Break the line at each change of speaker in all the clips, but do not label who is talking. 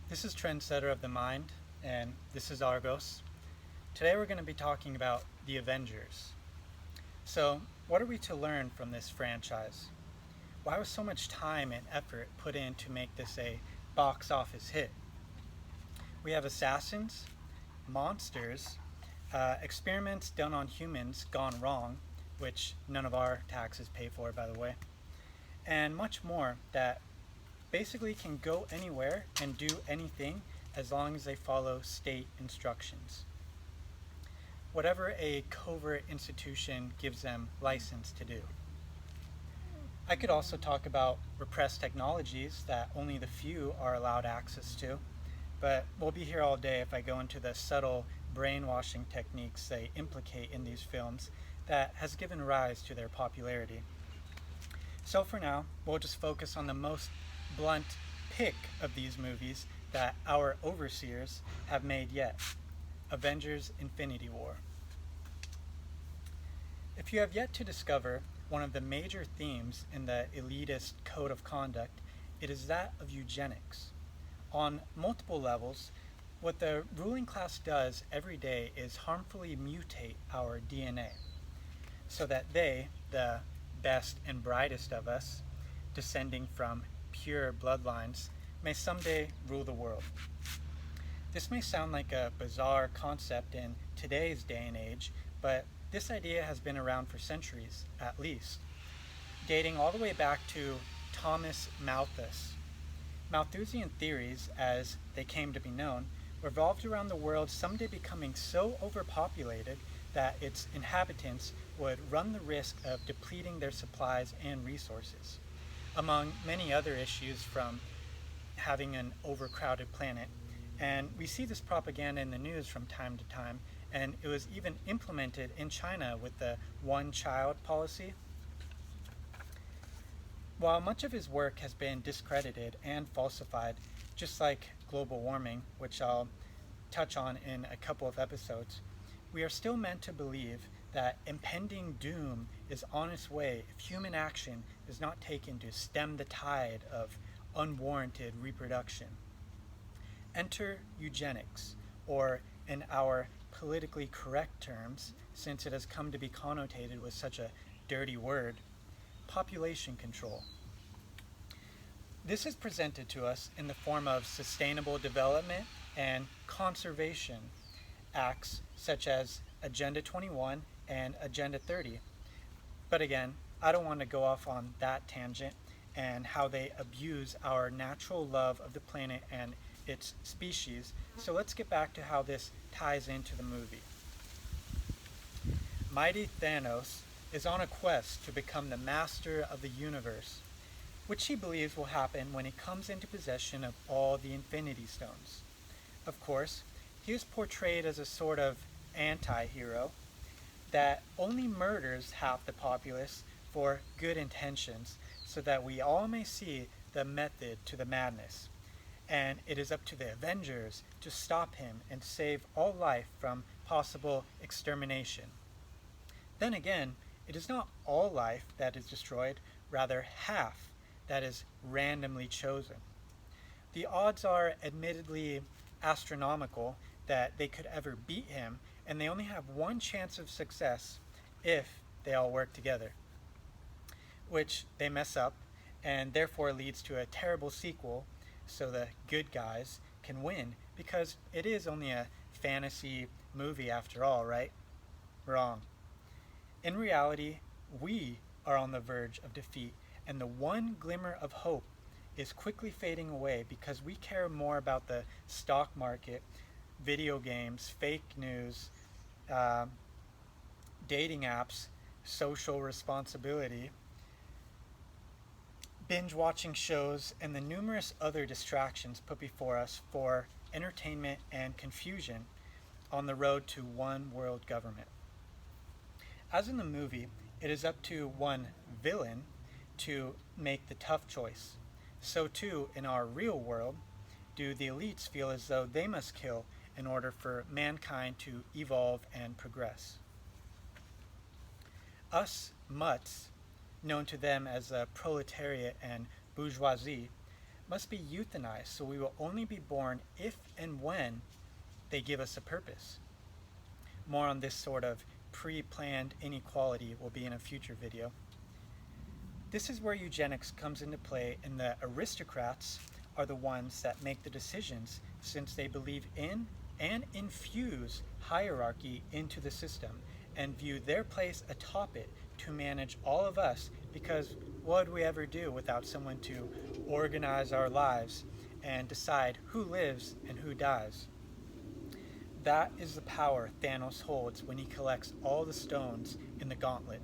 This is Trendsetter of the Mind, and this is Argos. Today we're going to be talking about the Avengers. So, what are we to learn from this franchise? Why was so much time and effort put in to make this a box office hit? We have assassins, monsters, experiments done on humans gone wrong, which none of our taxes pay for, by the way, and much more that basically can go anywhere and do anything as long as they follow state instructions. Whatever a covert institution gives them license to do. I could also talk about repressed technologies that only the few are allowed access to, but we'll be here all day if I go into the subtle brainwashing techniques they implicate in these films that has given rise to their popularity. So for now, we'll just focus on the most blunt pick of these movies that our overseers have made yet: Avengers Infinity War. If you have yet to discover one of the major themes in the elitist code of conduct, it is that of eugenics. On multiple levels, what the ruling class does every day is harmfully mutate our DNA so that they, the best and brightest of us, descending from pure bloodlines, may someday rule the world. This may sound like a bizarre concept in today's day and age, but this idea has been around for centuries, at least, dating all the way back to Thomas Malthus. Malthusian theories, as they came to be known, revolved around the world someday becoming so overpopulated that its inhabitants would run the risk of depleting their supplies and resources, among many other issues from having an overcrowded planet. And we see this propaganda in the news from time to time, and it was even implemented in China with the one-child policy. While much of his work has been discredited and falsified, just like global warming, which I'll touch on in a couple of episodes, we are still meant to believe that impending doom is on its way if human action is not taken to stem the tide of unwarranted reproduction. Enter eugenics, or in our politically correct terms, since it has come to be connotated with such a dirty word, population control. This is presented to us in the form of sustainable development and conservation acts such as Agenda 21 and Agenda 30. But again, I don't want to go off on that tangent and how they abuse our natural love of the planet and its species. So let's get back to how this ties into the movie. Mighty Thanos is on a quest to become the master of the universe, which he believes will happen when he comes into possession of all the Infinity Stones. Of course, he is portrayed as a sort of anti-hero that only murders half the populace for good intentions so that we all may see the method to the madness. And it is up to the Avengers to stop him and save all life from possible extermination. Then again, it is not all life that is destroyed, rather half that is randomly chosen. The odds are admittedly astronomical that they could ever beat him, and they only have one chance of success if they all work together, which they mess up, and therefore leads to a terrible sequel so the good guys can win, because it is only a fantasy movie after all, right? Wrong. In reality, we are on the verge of defeat, and the one glimmer of hope is quickly fading away because we care more about the stock market, video games, fake news, dating apps, social responsibility, binge watching shows, and the numerous other distractions put before us for entertainment and confusion on the road to one world government. As in the movie, it is up to one villain to make the tough choice. So too, in our real world, do the elites feel as though they must kill in order for mankind to evolve and progress. Us mutts, known to them as the proletariat and bourgeoisie, must be euthanized so we will only be born if and when they give us a purpose. More on this sort of pre-planned inequality will be in a future video. This is where eugenics comes into play, and the aristocrats are the ones that make the decisions, since they believe in and infuse hierarchy into the system and view their place atop it to manage all of us, because what would we ever do without someone to organize our lives and decide who lives and who dies? That is the power Thanos holds when he collects all the stones in the gauntlet.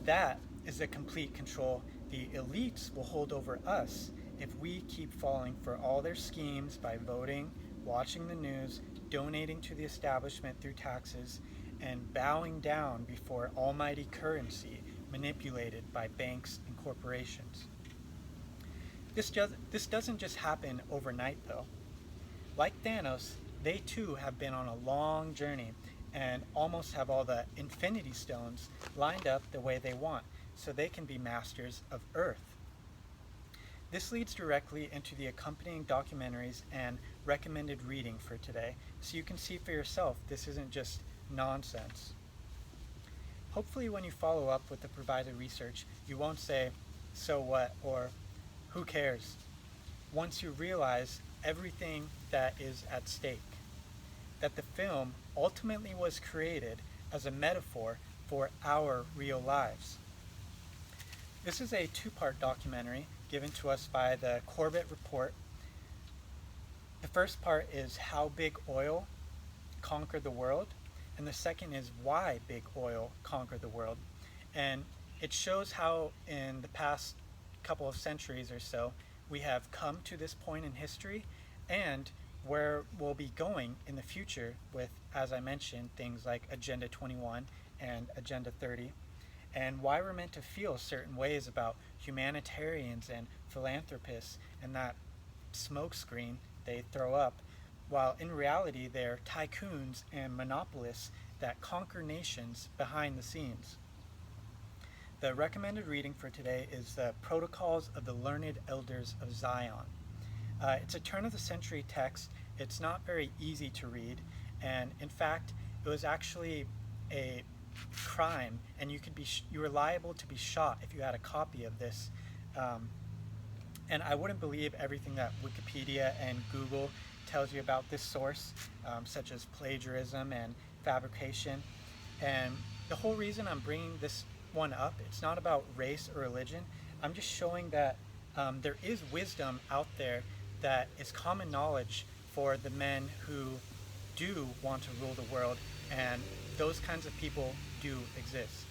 That is the complete control the elites will hold over us if we keep falling for all their schemes by voting, watching the news, donating to the establishment through taxes, and bowing down before almighty currency manipulated by banks and corporations. This doesn't just happen overnight, though. Like Thanos, they too have been on a long journey and almost have all the Infinity Stones lined up the way they want, so they can be masters of Earth. This leads directly into the accompanying documentaries and recommended reading for today, so you can see for yourself this isn't just nonsense. Hopefully when you follow up with the provided research, you won't say, "So what?" or "Who cares?" once you realize everything that is at stake. That the film ultimately was created as a metaphor for our real lives. This is a two-part documentary given to us by the Corbett report. The first part is how big oil conquered the world, and the second is why big oil conquered the world. And it shows how in the past couple of centuries or so we have come to this point in history, and where we'll be going in the future with, as I mentioned, things like Agenda 21 and Agenda 30, and why we're meant to feel certain ways about humanitarians and philanthropists and that smokescreen they throw up, while in reality they're tycoons and monopolists that conquer nations behind the scenes. The recommended reading for today is the Protocols of the Learned Elders of Zion. It's a turn-of-the-century text. It's not very easy to read, and in fact, it was actually a crime, and you were liable to be shot if you had a copy of this. And I wouldn't believe everything that Wikipedia and Google tells you about this source, such as plagiarism and fabrication. And the whole reason I'm bringing this one up, it's not about race or religion. I'm just showing that there is wisdom out there that is common knowledge for the men who do want to rule the world, and those kinds of people do exist.